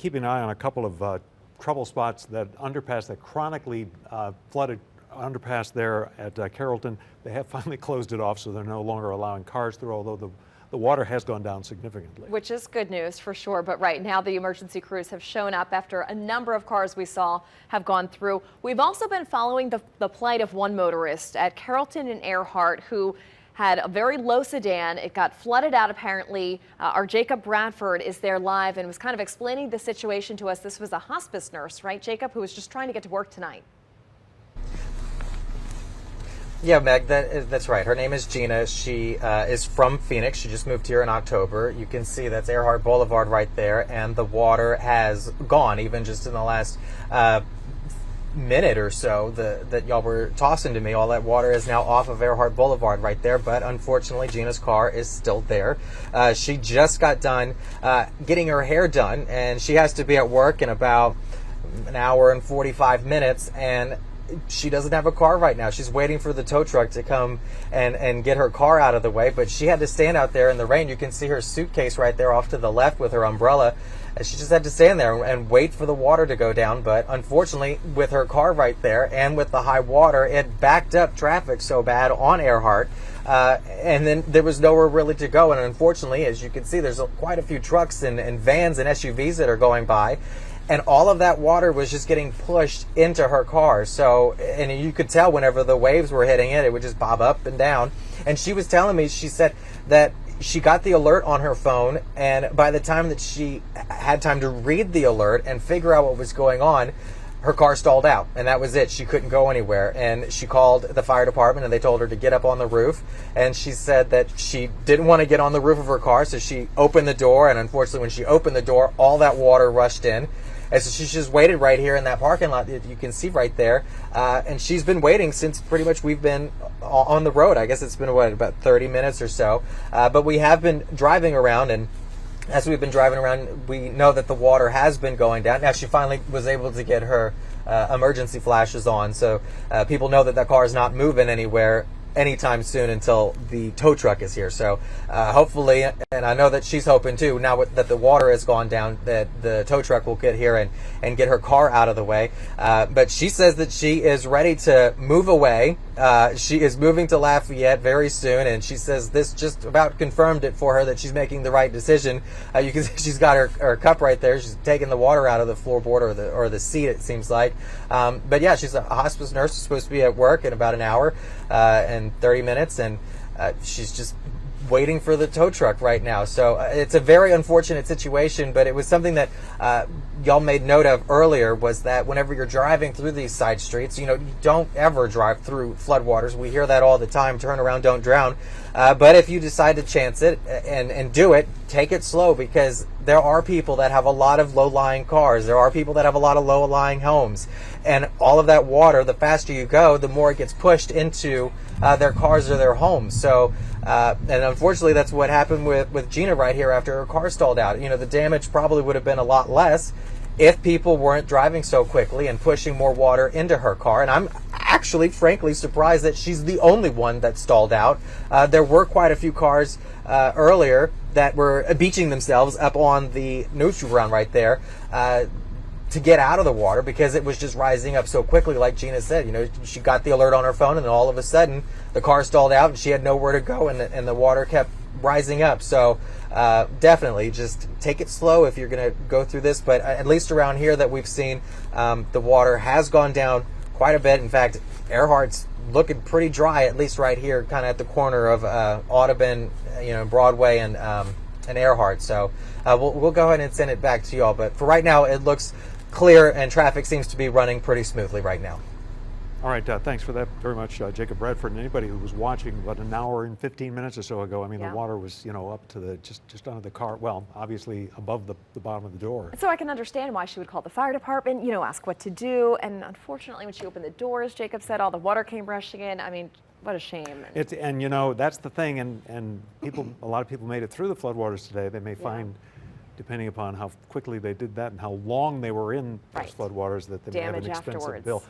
keeping an eye on a couple of trouble spots. That underpass, that chronically flooded underpass there at Carrollton, they have finally closed it off, so they're no longer allowing cars through, although the water has gone down significantly. Which is good news for sure, but right now the emergency crews have shown up after a number of cars we saw have gone through. We've also been following the plight of one motorist at Carrollton and Earhart who had a very low sedan. It got flooded out apparently. Our Jacob Bradford is there live and was kind of explaining the situation to us. This was a hospice nurse, right, Jacob, who was just trying to get to work tonight. Yeah, Meg, that's right. Her name is Gina. She is from Phoenix. She just moved here in October. You can see that's Earhart Boulevard right there, and the water has gone, even just in the last minute or so that y'all were tossing to me. All that water is now off of Earhart Boulevard right there, but unfortunately Gina's car is still there. She just got done getting her hair done, and she has to be at work in about an hour and 45 minutes, and she doesn't have a car right now. She's waiting for the tow truck to come and get her car out of the way, but she had to stand out there in the rain. You can see her suitcase right there off to the left with her umbrella. She just had to stand there and wait for the water to go down, but unfortunately with her car right there and with the high water, it backed up traffic so bad on Earhart. And then there was nowhere really to go, and unfortunately, as you can see, there's quite a few trucks and vans and SUVs that are going by. And all of that water was just getting pushed into her car. So, and you could tell whenever the waves were hitting it, it would just bob up and down. And she was telling me, she said that she got the alert on her phone, and by the time that she had time to read the alert and figure out what was going on, her car stalled out, and that was it. She couldn't go anywhere, and she called the fire department, and they told her to get up on the roof, and she said that she didn't want to get on the roof of her car, so she opened the door, and unfortunately when she opened the door, all that water rushed in. And so she's just waited right here in that parking lot that you can see right there. And she's been waiting since pretty much we've been on the road. I guess it's been, what, about 30 minutes or so. But we have been driving around, and as we've been driving around, we know that the water has been going down. Now, she finally was able to get her emergency flashes on. So people know that car is not moving anywhere anytime soon until the tow truck is here. So hopefully, and I know that she's hoping too, now that the water has gone down, that the tow truck will get here and get her car out of the way. But she says that she is ready to move away. She is moving to Lafayette very soon, and she says this just about confirmed it for her that she's making the right decision. You can see she's got her cup right there. She's taking the water out of the floorboard or the seat, it seems like. But yeah, she's a hospice nurse. She's supposed to be at work in about an hour and 30 minutes, and she's just waiting for the tow truck right now. So it's a very unfortunate situation, but it was something that y'all made note of earlier, was that whenever you're driving through these side streets, you don't ever drive through floodwaters. We hear that all the time, turn around, don't drown. But if you decide to chance it and do it, take it slow, because there are people that have a lot of low-lying cars. There are people that have a lot of low-lying homes. And all of that water, the faster you go, the more it gets pushed into their cars or their homes. So, and unfortunately, that's what happened with Gina right here after her car stalled out. The damage probably would have been a lot less if people weren't driving so quickly and pushing more water into her car. And I'm actually, frankly, surprised that she's the only one that stalled out. There were quite a few cars earlier that were beaching themselves up on the neutral ground right there to get out of the water, because it was just rising up so quickly. Like Gina said, she got the alert on her phone, and then all of a sudden the car stalled out and she had nowhere to go, and the water kept rising up. So definitely just take it slow if you're going to go through this. But at least around here that we've seen, the water has gone down quite a bit. In fact, Earhart's looking pretty dry, at least right here, kind of at the corner of Audubon, Broadway and Earhart. So we'll go ahead and send it back to y'all. But for right now, it looks clear, and traffic seems to be running pretty smoothly right now. All right, thanks for that very much, Jacob Bradford. And anybody who was watching about an hour and 15 minutes or so ago, I mean, the water was, up to the just under the car. Well, obviously above the bottom of the door. So I can understand why she would call the fire department, ask what to do. And unfortunately, when she opened the door, as Jacob said, all the water came rushing in. I mean, what a shame. And that's the thing. And a lot of people made it through the floodwaters today. They may find, depending upon how quickly they did that and how long they were in those floodwaters, that they may have an expensive bill.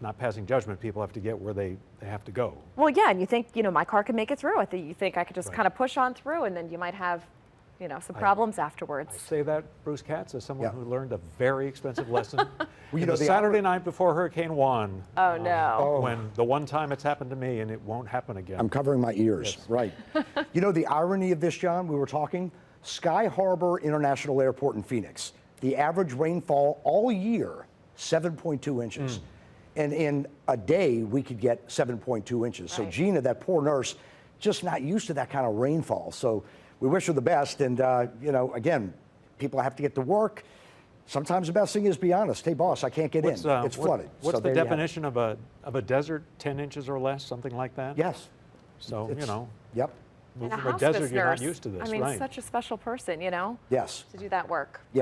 Not passing judgment, people have to get where they have to go. Well, yeah, and you think, my car can make it through. You think I could just kind of push on through, and then you might have, some problems I afterwards. say that, Bruce Katz, as someone Yeah. who learned a very expensive lesson. you In know, the the Saturday night before Hurricane Juan. Oh, no. When the one time it's happened to me, and it won't happen again. I'm covering my ears, Yes. right. You know, the irony of this, John, we were talking, Sky Harbor International Airport in Phoenix, the average rainfall all year, 7.2 inches. And in a day, we could get 7.2 inches. So Right. Gina, that poor nurse, just not used to that kind of rainfall. So we wish her the best. And, again, people have to get to work. Sometimes the best thing is be honest. Hey, boss, I can't get in. It's flooded. What's So the there you have it. definition of a desert? 10 inches or less, something like that? Yes. So, It's- Yep. move And a from a hospice desert, you're not nurse, used to this, I mean, right? such a special person, Yes. to do that work. Yeah.